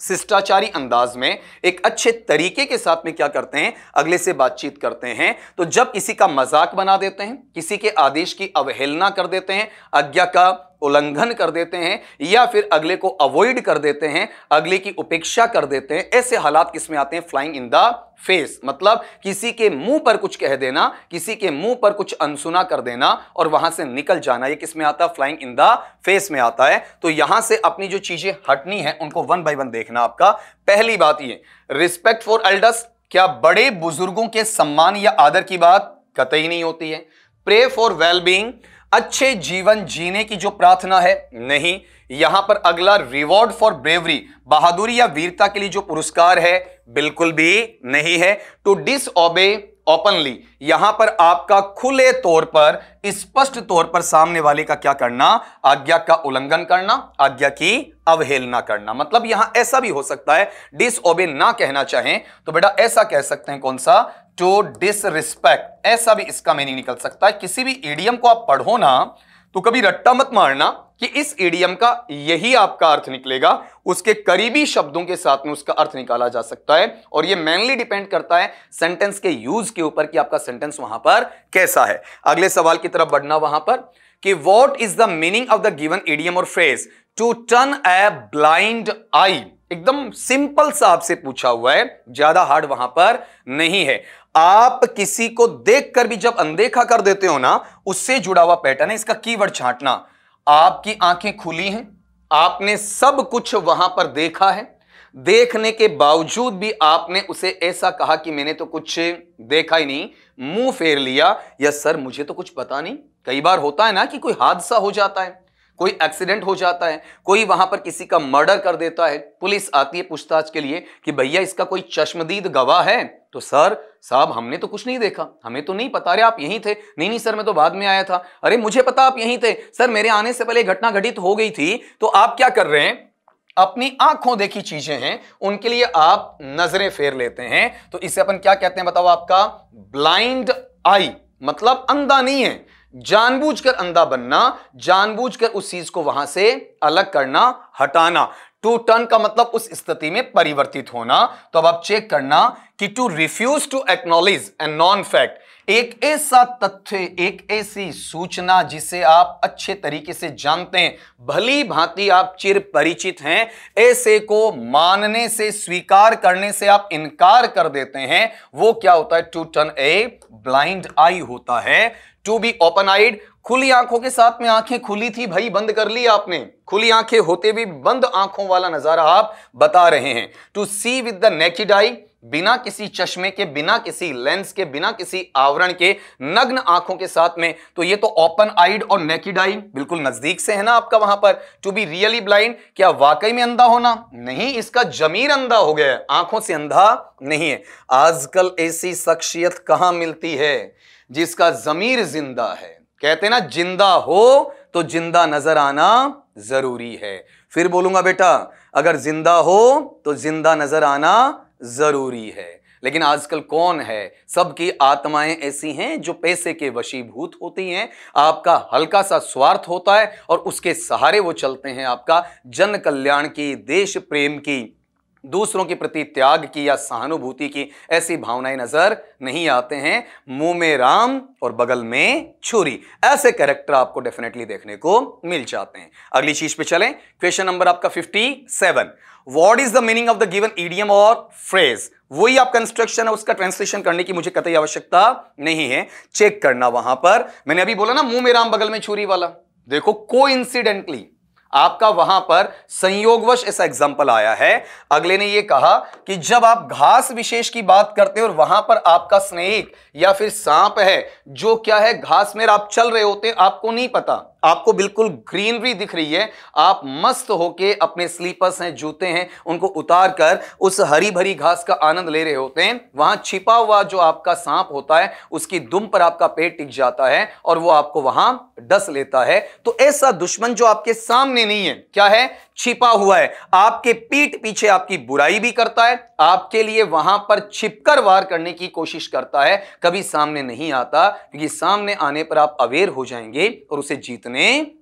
शिष्टाचारी अंदाज में, एक अच्छे तरीके के साथ में क्या करते हैं? अगले से बातचीत करते हैं। तो जब किसी का मजाक बना देते हैं, किसी के आदेश की अवहेलना कर देते हैं, आज्ञा का उल्लंघन कर देते हैं, या फिर अगले को अवॉइड कर देते हैं, अगले की उपेक्षा कर देते हैं, ऐसे हालात किसमें आते हैं? Flying in the face. मतलब किसी के मुंह पर कुछ कह देना, किसी के मुंह पर कुछ अनसुना कर देना और वहां से निकल जाना, ये किसमें आता है? फ्लाइंग इन द फेस में आता है। तो यहां से अपनी जो चीजें हटनी है उनको 1 बाय 1 देखना आपका। पहली बात ये, रिस्पेक्ट फॉर एल्डर्स, क्या बड़े बुजुर्गों के सम्मान या आदर की बात कतई नहीं होती है। प्रे फॉर वेल बीइंग, अच्छे जीवन जीने की जो प्रार्थना है, नहीं। यहां पर अगला रिवॉर्ड फॉर ब्रेवरी, बहादुरी या वीरता के लिए जो पुरस्कार है, बिल्कुल भी नहीं है। टू डिसओबे ओपनली, यहां पर आपका खुले तौर पर, स्पष्ट तौर पर सामने वाले का क्या करना? आज्ञा का उल्लंघन करना, आज्ञा की अवहेलना करना। मतलब यहां ऐसा भी हो सकता है, डिसओबे ना कहना चाहें तो बेटा ऐसा कह सकते हैं, कौन सा? टू डिसरिस्पेक्ट, ऐसा भी इसका मीनिंग निकल सकता है। किसी भी इडियम को आप पढ़ो ना तो कभी रट्टा मत मारना कि इस इडियम का यही आपका अर्थ निकलेगा, उसके करीबी शब्दों के साथ में उसका अर्थ निकाला जा सकता है। और यह मेनली डिपेंड करता है सेंटेंस के यूज के ऊपर कि आपका सेंटेंस वहां पर कैसा है। अगले सवाल की तरफ बढ़ना वहां पर कि what is the meaning of the given idiom और phrase to turn a blind eye. एकदम सिंपल सा आपसे पूछा हुआ है, ज्यादा हार्ड वहां पर नहीं है। आप किसी को देखकर भी जब अनदेखा कर देते हो ना, उससे जुड़ा हुआ पैटर्न है। इसका कीवर्ड छांटना। आपकी आंखें खुली हैं, आपने सब कुछ वहां पर देखा है, देखने के बावजूद भी आपने उसे ऐसा कहा कि मैंने तो कुछ देखा ही नहीं, मुंह फेर लिया, या सर मुझे तो कुछ पता नहीं। कई बार होता है ना कि कोई हादसा हो जाता है, कोई एक्सीडेंट हो जाता है, कोई वहां पर किसी का मर्डर कर देता है, पुलिस आती है पूछताछ के लिए कि भैया इसका कोई चश्मदीद गवाह है, तो सर साहब हमने तो कुछ नहीं देखा, हमें तो नहीं पता। अरे आप यहीं थे? नहीं सर मैं तो बाद में आया था। अरे मुझे पता आप यहीं थे सर, मेरे आने से पहले घटना घटित हो गई थी। तो आप क्या कर रहे हैं? अपनी आंखों देखी चीजें हैं, उनके लिए आप नजरें फेर लेते हैं। तो इसे अपन क्या कहते हैं बताओ? आपका ब्लाइंड आई, मतलब अंधा नहीं है, जानबूझकर अंधा बनना, जानबूझकर उस चीज को वहां से अलग करना, हटाना। टू टर्न का मतलब उस स्थिति में परिवर्तित होना। तो अब आप चेक करना कि to refuse to acknowledge a non fact, एक ऐसा तथ्य, एक ऐसी सूचना जिसे आप अच्छे तरीके से जानते हैं, भली भांति आप चिर परिचित हैं, ऐसे को मानने से, स्वीकार करने से आप इनकार कर देते हैं, वो क्या होता है? टू टर्न ए ब्लाइंड आई होता है। टू बी ओपन आइड, खुली आंखों के साथ में आंखें खुली थी भाई, बंद कर ली आपने, खुली आंखें होते भी बंद आंखों वाला नजारा आप बता रहे हैं। To see with the naked eye, बिना किसी चश्मे के, बिना किसी लेंस के, बिना किसी आवरण के, नग्न आंखों के साथ में, तो ये तो ओपन आइड और नेकेड आई बिल्कुल नजदीक से है ना आपका वहां पर। टू बी रियली ब्लाइंड, क्या वाकई में अंधा होना? नहीं, इसका जमीर अंधा हो गया है, आंखों से अंधा नहीं है। आजकल ऐसी शख्सियत कहां मिलती है जिसका जमीर जिंदा है। कहते ना, जिंदा हो तो जिंदा नजर आना जरूरी है। फिर बोलूंगा बेटा, अगर जिंदा हो तो जिंदा नजर आना जरूरी है। लेकिन आजकल कौन है? सबकी आत्माएं ऐसी हैं जो पैसे के वशीभूत होती हैं, आपका हल्का सा स्वार्थ होता है और उसके सहारे वो चलते हैं। आपका जन कल्याण की, देश प्रेम की, दूसरों के प्रति त्याग की या सहानुभूति की ऐसी भावनाएं नजर नहीं आते हैं। मुंह में राम और बगल में छुरी, ऐसे कैरेक्टर आपको डेफिनेटली देखने को मिल जाते हैं। अगली चीज पे चलें। क्वेश्चन नंबर आपका 57, what is the meaning of the given idiom और फ्रेज? वही आपका इंस्ट्रक्शन है, उसका ट्रांसलेशन करने की मुझे कतई आवश्यकता नहीं है, चेक करना वहां पर। मैंने अभी बोला ना, मुंह में राम बगल में छुरी वाला, देखो कोइंसिडेंटली आपका वहां पर संयोगवश ऐसा एग्जाम्पल आया है। अगले ने यह कहा कि जब आप घास विशेष की बात करते हो और वहां पर आपका स्नेक या फिर सांप है जो क्या है, घास में आप चल रहे होते हैं, आपको नहीं पता, आपको बिल्कुल ग्रीनरी दिख रही है, आप मस्त होके अपने स्लीपर्स हैं, जूते हैं, उनको उतार कर उस हरी भरी घास का आनंद ले रहे होते हैं। वहां छिपा हुआ जो आपका सांप होता है, उसकी दुम पर आपका पेट टिक जाता है और वो आपको वहां डस लेता है। तो ऐसा दुश्मन जो आपके सामने नहीं है, क्या है, छिपा हुआ है, आपके पीठ पीछे आपकी बुराई भी करता है, आपके लिए वहां पर छिपकर वार करने की कोशिश करता है, कभी सामने नहीं आता, क्योंकि सामने आने पर आप अवेयर हो जाएंगे और उसे जीतने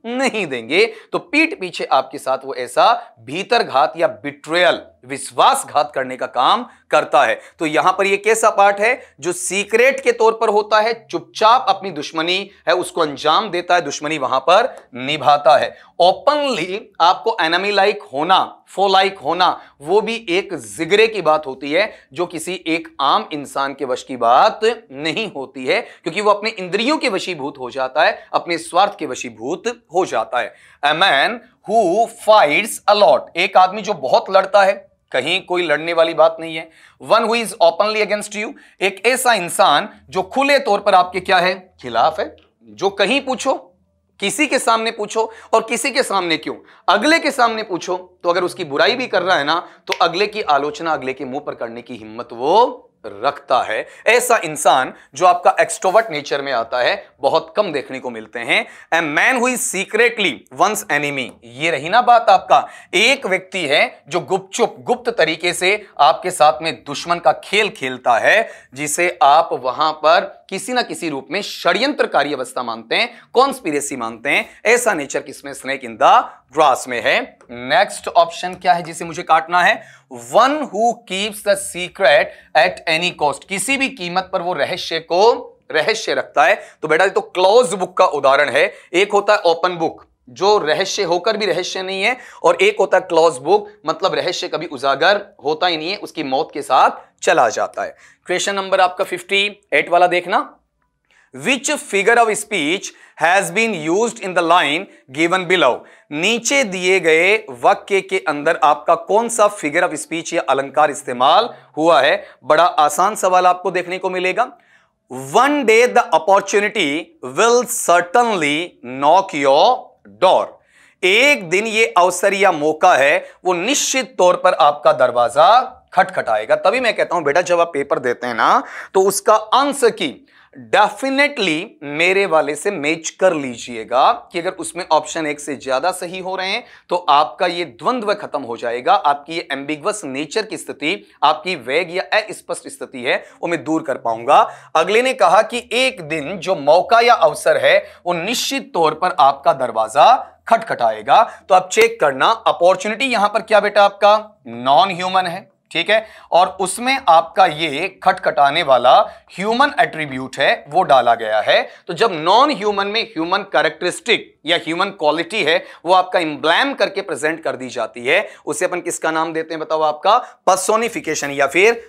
नहीं देंगे। तो पीठ पीछे आपके साथ वो ऐसा भीतर घात या बिट्रेयल, विश्वासघात करने का काम करता है। तो यहां पर ये कैसा पार्ट है जो सीक्रेट के तौर पर होता है, चुपचाप अपनी दुश्मनी है उसको अंजाम देता है, दुश्मनी वहां पर निभाता है। ओपनली आपको एनिमी लाइक होना, फो लाइक होना, वो भी एक जिगरे की बात होती है जो किसी एक आम इंसान के वश की बात नहीं होती है, क्योंकि वो अपने इंद्रियों के वशीभूत हो जाता है, अपने स्वार्थ के वशीभूत हो जाता है। A man who fights a lot, एक आदमी जो बहुत लड़ता है, कहीं कोई लड़ने वाली बात नहीं है। One who is openly against you, एक ऐसा इंसान जो खुले तौर पर आपके क्या है, खिलाफ है, जो कहीं पूछो, किसी के सामने पूछो, और किसी के सामने क्यों, अगले के सामने पूछो, तो अगर उसकी बुराई भी कर रहा है ना, तो अगले की आलोचना अगले के मुंह पर करने की हिम्मत वो रखता है। ऐसा इंसान जो आपका एक्सट्रोवर्ट नेचर में आता है, बहुत कम देखने को मिलते हैं। A man who is secretly one's enemy, ये रही ना बात आपका, एक व्यक्ति है जो गुपचुप, गुप्त तरीके से आपके साथ में दुश्मन का खेल खेलता है, जिसे आप वहां पर किसी ना किसी रूप में षड्यंत्रकारी अवस्था मानते हैं, कॉन्स्पिरेसी मानते हैं। ऐसा नेचर किसमें, स्नेक इन द ग्रास में है। नेक्स्ट ऑप्शन क्या है जिसे मुझे काटना है, one who keeps the secret at any cost, किसी भी कीमत पर वो रहस्य को रहस्य रखता है। तो बेटा ये तो क्लोज बुक का उदाहरण है। एक होता है ओपन बुक जो रहस्य होकर भी रहस्य नहीं है, और एक होता है क्लोज बुक, मतलब रहस्य कभी उजागर होता ही नहीं है, उसकी मौत के साथ चला जाता है। क्वेश्चन नंबर आपका 58 वाला देखना, which figure of speech has been used in the line given below, नीचे दिए गए वाक्य के अंदर आपका कौन सा फिगर ऑफ स्पीच या अलंकार इस्तेमाल हुआ है। बड़ा आसान सवाल आपको देखने को मिलेगा। One day the opportunity will certainly knock your door, एक दिन ये अवसर या मौका है वो निश्चित तौर पर आपका दरवाजा खटखटाएगा। तभी मैं कहता हूं बेटा जब आप पेपर देते हैं ना, तो उसका आंसर की डेफिनेटली मेरे वाले से मैच कर लीजिएगा कि अगर उसमें ऑप्शन एक से ज्यादा सही हो रहे हैं तो आपका ये द्वंद्व खत्म हो जाएगा, आपकी ये एम्बिगुअस नेचर की स्थिति, आपकी वैग या अस्पष्ट स्थिति है वो मैं दूर कर पाऊंगा। अगले ने कहा कि एक दिन जो मौका या अवसर है वो निश्चित तौर पर आपका दरवाजा खटखटाएगा। तो आप चेक करना, अपॉर्चुनिटी यहां पर क्या बेटा आपका नॉन ह्यूमन है, ठीक है, और उसमें आपका ये खटखटाने वाला ह्यूमन एट्रीब्यूट है वो डाला गया है। तो जब नॉन ह्यूमन में ह्यूमन कैरेक्टरिस्टिक या ह्यूमन क्वालिटी है वो आपका एम्ब्लेम करके प्रेजेंट कर दी जाती है, उसे अपन किसका नाम देते हैं बताओ, आपका पर्सोनिफिकेशन या फिर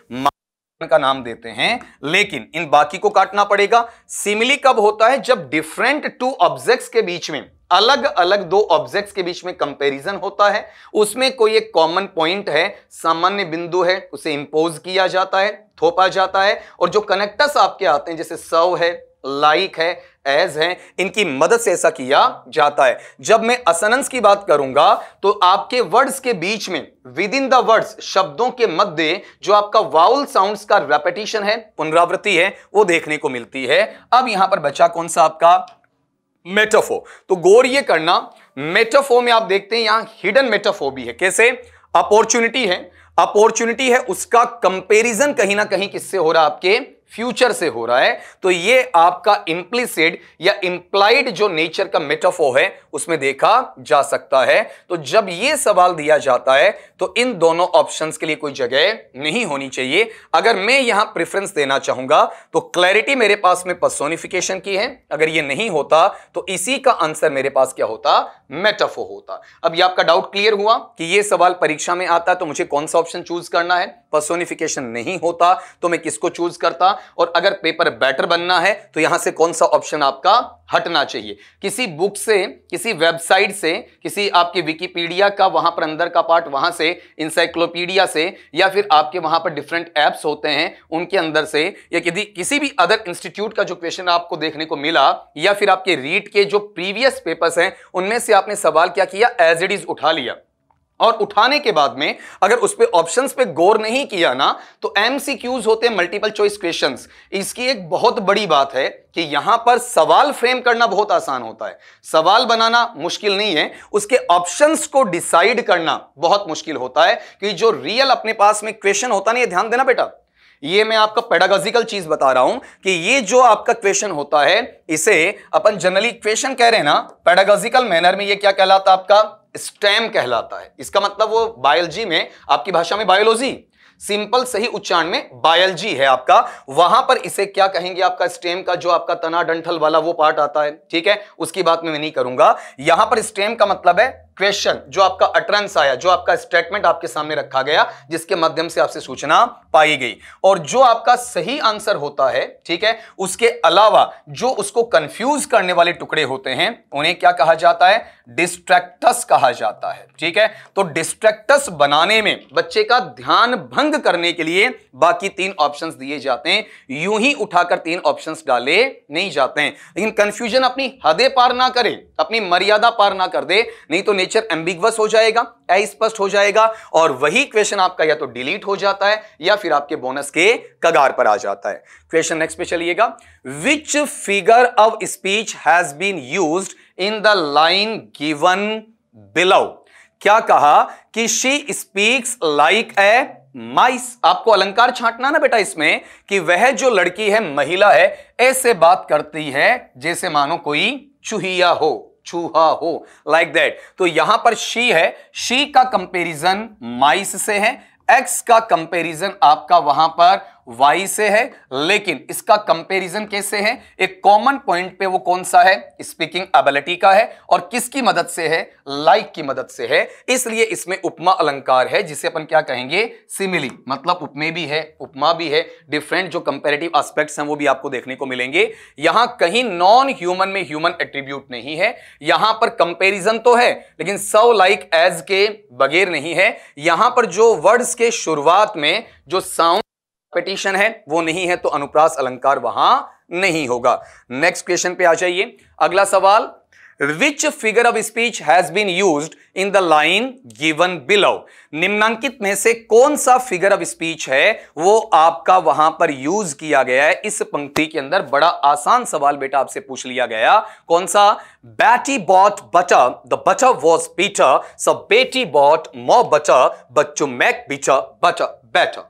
का नाम देते हैं, लेकिन इन बाकी को काटना पड़ेगा। सिमिली कब होता है? जब डिफरेंट टू ऑब्जेक्ट्स के बीच में, अलग अलग दो ऑब्जेक्ट्स के बीच में कंपैरिजन होता है, उसमें कोई एक कॉमन पॉइंट है, सामान्य बिंदु है, उसे इंपोज किया जाता है, थोपा जाता है, और जो कनेक्टर्स आपके आते हैं जैसे सव है, लाइक है, एज है, इनकी मदद से ऐसा किया जाता है। जब मैं असोनेंस की बात करूंगा तो आपके वर्ड्स के बीच में, विद इन द वर्ड्स, शब्दों के मध्य जो आपका वाउल साउंड्स का रेपिटेशन है, पुनरावृत्ति है, वो देखने को मिलती है। अब यहां पर बचा कौन सा आपका? मेटाफोर। तो गौर ये करना, मेटाफोर में आप देखते हैं यहां हिडन मेटाफोर भी है। कैसे? अपॉर्चुनिटी है, अपॉर्चुनिटी है, उसका कंपैरिजन कहीं ना कहीं किससे हो रहा है? आपके फ्यूचर से हो रहा है। तो ये आपका इंप्लिसिट या इंप्लाइड जो नेचर का मेटाफोर है उसमें देखा जा सकता है। तो जब ये सवाल दिया जाता है तो इन दोनों ऑप्शंस के लिए कोई जगह नहीं होनी चाहिए। अगर मैं यहां प्रेफरेंस देना चाहूंगा तो क्लैरिटी मेरे पास में पर्सोनिफिकेशन की है, अगर ये नहीं होता तो इसी का आंसर मेरे पास क्या होता? मेटाफोर होता। अब ये आपका डाउट क्लियर हुआ कि ये सवाल परीक्षा में आता है तो मुझे कौन सा ऑप्शन चूज करना है? पर्सोनिफिकेशन नहीं होता तो मैं किसको चूज करता? और अगर पेपर बेटर बनना है तो यहां से कौन सा ऑप्शन आपका हटना चाहिए? किसी बुक से, किसी वेबसाइट से, किसी आपके विकिपीडिया का वहां पर अंदर का पार्ट, वहां से इंसाइक्लोपीडिया से, या फिर आपके वहां पर डिफरेंट एप्स होते हैं उनके अंदर से, या किसी भी अदर इंस्टीट्यूट का जो क्वेश्चन आपको देखने को मिला, या फिर आपके रीट के जो प्रीवियस पेपर्स हैं उनमें से आपने सवाल क्या किया? एज इट इज उठा लिया, और उठाने के बाद में अगर उस पे ऑप्शंस पे गौर नहीं किया ना तो एमसीक्यूज होते हैं, मल्टीपल चॉइस क्वेश्चंस। इसकी एक बहुत बड़ी बात है कि यहां पर सवाल फ्रेम करना बहुत आसान होता है, सवाल बनाना मुश्किल नहीं है, उसके ऑप्शंस को डिसाइड करना बहुत मुश्किल होता है। कि जो रियल अपने पास में क्वेश्चन होता नहीं, ध्यान देना बेटा, ये मैं आपका पेडागॉजिकल चीज बता रहा हूं कि ये जो आपका क्वेश्चन होता है इसे अपन जनरली क्वेश्चन कह रहे हैं ना, पेडागॉजिकल मैनर में ये क्या कहलाता है? आपका स्टेम कहलाता है। इसका मतलब वो बायोलॉजी में, आपकी भाषा में बायोलॉजी, सिंपल सही उच्चारण में बायोलॉजी है आपका, वहां पर इसे क्या कहेंगे? आपका स्टेम का जो आपका तना डंठल वाला वो पार्ट आता है, ठीक है, उसकी बात मैं नहीं करूंगा। यहां पर स्टेम का मतलब है क्वेश्चन, जो आपका अटरेंस आया, जो आपका स्टेटमेंट आपके सामने रखा गया, जिसके माध्यम से आपसे सूचना पाई गई, और जो आपका सही आंसर होता है, ठीक है, उसके अलावा जो उसको कंफ्यूज करने वाले टुकड़े होते हैं उन्हें क्या कहा जाता है? डिस्ट्रैक्टर्स कहा जाता है, ठीक है। तो डिस्ट्रैक्टर्स बनाने में बच्चे का ध्यान भंग करने के लिए बाकी तीन ऑप्शंस दिए जाते हैं, यूं ही उठाकर तीन ऑप्शंस डाले नहीं जाते हैं। लेकिन कंफ्यूजन अपनी हदें पार ना करे, अपनी मर्यादा पार ना कर दे, नहीं तो नेचर एम्बिगुअस हो जाएगा, अस्पष्ट हो जाएगा, और वही क्वेश्चन आपका या तो डिलीट हो जाता है या फिर आपके बोनस के कगार पर आ जाता है। क्वेश्चन नेक्स्ट पे चलिएगा। Which figure of speech has been used in the line given below? क्या कहा कि she speaks like a mice. आपको अलंकार छांटना ना बेटा इसमें, कि वह जो लड़की है, महिला है, ऐसे बात करती है जैसे मानो कोई चूहिया हो, चूहा हो, लाइक दैट। तो यहां पर शी है, शी का कंपैरिजन माइस से है, एक्स का कंपैरिजन आपका वहां पर वाई से है, लेकिन इसका कंपैरिजन कैसे है? एक कॉमन पॉइंट पे, वो कौन सा है? स्पीकिंग एबिलिटी का है, और किसकी मदद से है? लाइक की मदद से है। इसलिए इसमें उपमा अलंकार है, जिसे अपन क्या कहेंगे? सिमिली, मतलब उपमे भी है, उपमा भी है, डिफरेंट जो कंपैरेटिव एस्पेक्ट्स हैं वो भी आपको देखने को मिलेंगे। यहां कहीं नॉन ह्यूमन में ह्यूमन एट्रीब्यूट नहीं है, यहां पर कंपैरिजन तो है लेकिन सो लाइक एज के बगैर नहीं है। यहां पर जो वर्ड्स के शुरुआत में जो साउंड पेटिशन है वो नहीं है, तो अनुप्रास अलंकार वहां नहीं होगा। नेक्स्ट क्वेश्चन पे आ जाइए। अगला सवाल, which figure of speech has been used in the line given below? निम्नांकित में से कौन सा फिगर ऑफ स्पीच है वो आपका वहां पर यूज किया गया है इस पंक्ति के अंदर? बड़ा आसान सवाल बेटा आपसे पूछ लिया गया। कौन सा? Betty bought butter, the butter was bitter, so Betty bought more butter but to make bitter butter better.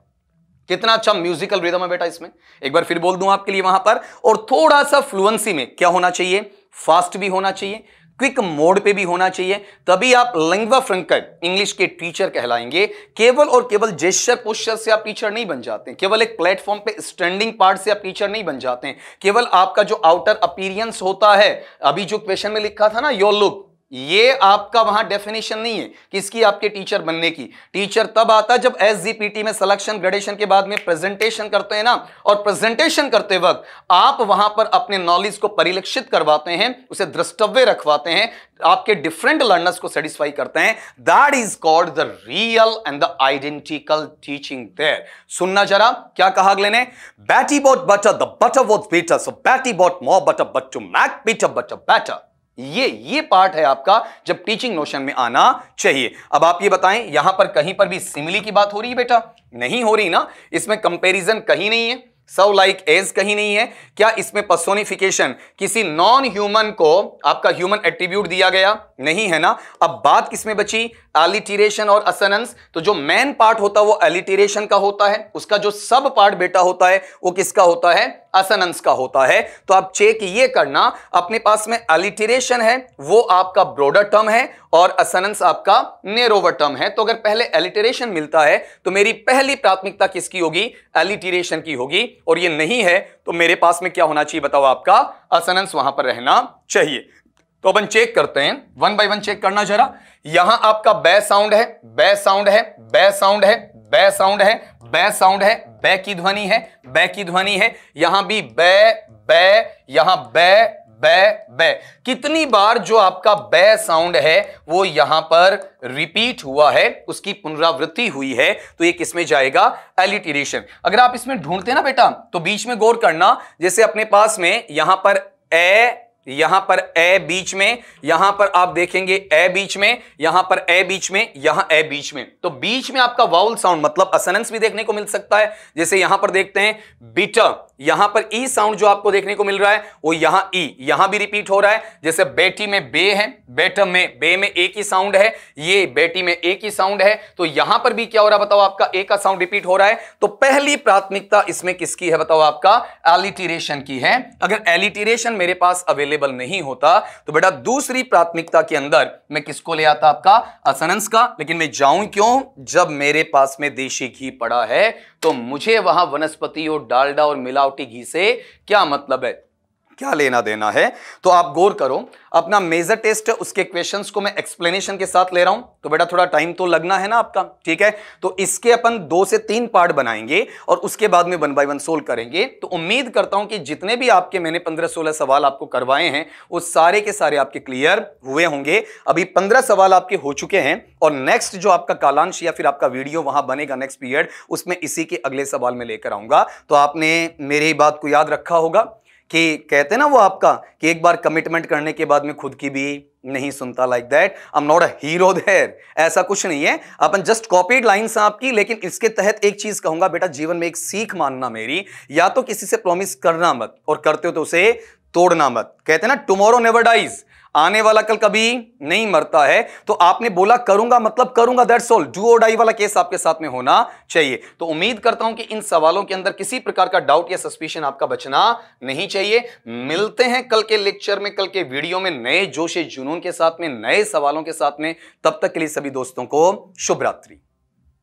कितना अच्छा म्यूजिकल रिदम है बेटा इसमें। एक बार फिर बोल दूं आपके लिए वहां पर, और थोड़ा सा फ्लुएंसी में क्या होना चाहिए? फास्ट भी होना चाहिए, क्विक मोड पे भी होना चाहिए, तभी आप लिंग्वा फ्रैंका इंग्लिश के टीचर कहलाएंगे। केवल और केवल जेस्चर पोस्चर से आप टीचर नहीं बन जाते, केवल एक प्लेटफॉर्म पे स्टैंडिंग पार्ट से आप टीचर नहीं बन जाते, केवल आपका जो आउटर अपीयरेंस होता है, अभी जो क्वेश्चन में लिखा था ना, योर लुक, ये आपका वहां डेफिनेशन नहीं है किसकी, आपके टीचर बनने की। टीचर तब आता है जब एसजीपीटी में सिलेक्शन ग्रेडेशन के बाद में प्रेजेंटेशन करते हैं ना, और प्रेजेंटेशन करते वक्त आप वहां पर अपने नॉलेज को परिलक्षित करवाते हैं, उसे द्रष्टव्य रखवाते हैं, आपके डिफरेंट लर्नर्स को सेटिस्फाई करते हैं। That is called the real and the identical teaching there. सुनना जरा क्या कहा अगले ने, Betty bought butter the butter was better, so Betty bought more butter but to make bitter butter better. ये पार्ट है आपका जब टीचिंग नोशन में आना चाहिए। अब आप ये बताएं, यहां पर कहीं पर भी सिमिली की बात हो रही है बेटा? नहीं हो रही ना, इसमें कंपैरिजन कहीं नहीं है, सो लाइक एज कहीं नहीं है। क्या इसमें पर्सोनिफिकेशन किसी नॉन ह्यूमन को आपका ह्यूमन एट्रीब्यूट दिया गया? नहीं है ना। अब बात किसमें बची, एलिटरेशन और असोनेंस। तो जो मेन पार्ट होता है वो एलिटरेशन का होता है, उसका जो सब पार्ट बेटा होता है वो किसका होता है? असोनेंस का होता है। तो आप चेक ये करना, अपने पास में एलिटरेशन है वो आपका ब्रॉडर टर्म है और असोनेंस आपका नैरोवर टर्म है। तो अगर पहले एलिटरेशन मिलता है तो मेरी पहली प्राथमिकता किसकी होगी? एलिटरेशन की होगी। और ये नहीं है तो मेरे पास में क्या होना चाहिए बताओ? आपका असोनेंस वहां पर रहना चाहिए। तो अपन चेक करते हैं, वन बाय वन चेक करना जरा। यहां आपका बै साउंड है, बै साउंड है, बै साउंड है, बै साउंड है, बै साउंड है, बै की ध्वनि है, बै की ध्वनि है। यहां भी बै बै, यहां बै बै बै। कितनी बार जो आपका बै साउंड है वो यहां पर रिपीट हुआ है, उसकी पुनरावृत्ति हुई है, तो ये किसमें जाएगा? एलिटरेशन। अगर आप इसमें ढूंढते ना बेटा तो बीच में गौर करना, जैसे अपने पास में यहां पर ए, यहां पर ए बीच में, यहां पर आप देखेंगे ए बीच में, यहां पर ए बीच में, यहां ए बीच में, तो बीच में आपका वाउल साउंड मतलब असोनेंस भी देखने को मिल सकता है। जैसे यहां पर देखते हैं बीटा, यहां पर ई साउंड जो आपको देखने को मिल रहा है वो यहां ई, यहां भी रिपीट हो रहा है। जैसे बेटी में बे है, बेटम में बे में एक ही साउंड है, ये बेटी में एक ही साउंड है, तो यहां पर भी क्या हो रहा है बताओ? आपका ए का साउंड रिपीट हो रहा है। तो पहली प्राथमिकता इसमें किसकी है बताओ? आपका एलिटरेशन की है। अगर एलिटरेशन मेरे पास अवेलेबल नहीं होता तो बेटा दूसरी प्राथमिकता के अंदर मैं किसको ले आता? आपका असोनेंस का। लेकिन मैं जाऊं क्यों? जब मेरे पास में देशी घी पड़ा है तो मुझे वहां वनस्पति और डालडा और मिलावटी घी से क्या मतलब है, क्या लेना देना है? तो आप गौर करो, अपना मेजर टेस्ट है उसके क्वेश्चंस को मैं एक्सप्लेनेशन के साथ ले रहा हूं, तो बेटा थोड़ा टाइम तो लगना है ना आपका, ठीक है? तो इसके अपन 2 से 3 पार्ट बनाएंगे और उसके बाद में 1 बाय 1 सोल्व करेंगे। तो उम्मीद करता हूं कि जितने भी आपके मैंने 15-16 सवाल आपको करवाए हैं वो सारे के सारे आपके क्लियर हुए होंगे। अभी 15 सवाल आपके हो चुके हैं और नेक्स्ट जो आपका कालांश या फिर आपका वीडियो वहां बनेगा नेक्स्ट पीरियड, उसमें इसी के अगले सवाल में लेकर आऊंगा। तो आपने मेरी बात को याद रखा होगा कि कहते ना वो आपका कि एक बार कमिटमेंट करने के बाद में खुद की भी नहीं सुनता, like that I am not a hero there. ऐसा कुछ नहीं है, अपन जस्ट कॉपीड लाइंस आपकी। लेकिन इसके तहत एक चीज कहूंगा बेटा, जीवन में एक सीख मानना मेरी, या तो किसी से प्रॉमिस करना मत और करते हो तो उसे तोड़ना मत। कहते ना टुमारो नेवर डाइज, आने वाला कल कभी नहीं मरता है। तो आपने बोला करूंगा मतलब करूंगा, दैट्स ऑल। डू और डाई वाला केस आपके साथ में होना चाहिए। तो उम्मीद करता हूं कि इन सवालों के अंदर किसी प्रकार का डाउट या सस्पिशन आपका बचना नहीं चाहिए। मिलते हैं कल के लेक्चर में, कल के वीडियो में नए जोश जुनून के साथ में, नए सवालों के साथ में। तब तक के लिए सभी दोस्तों को शुभ रात्रि।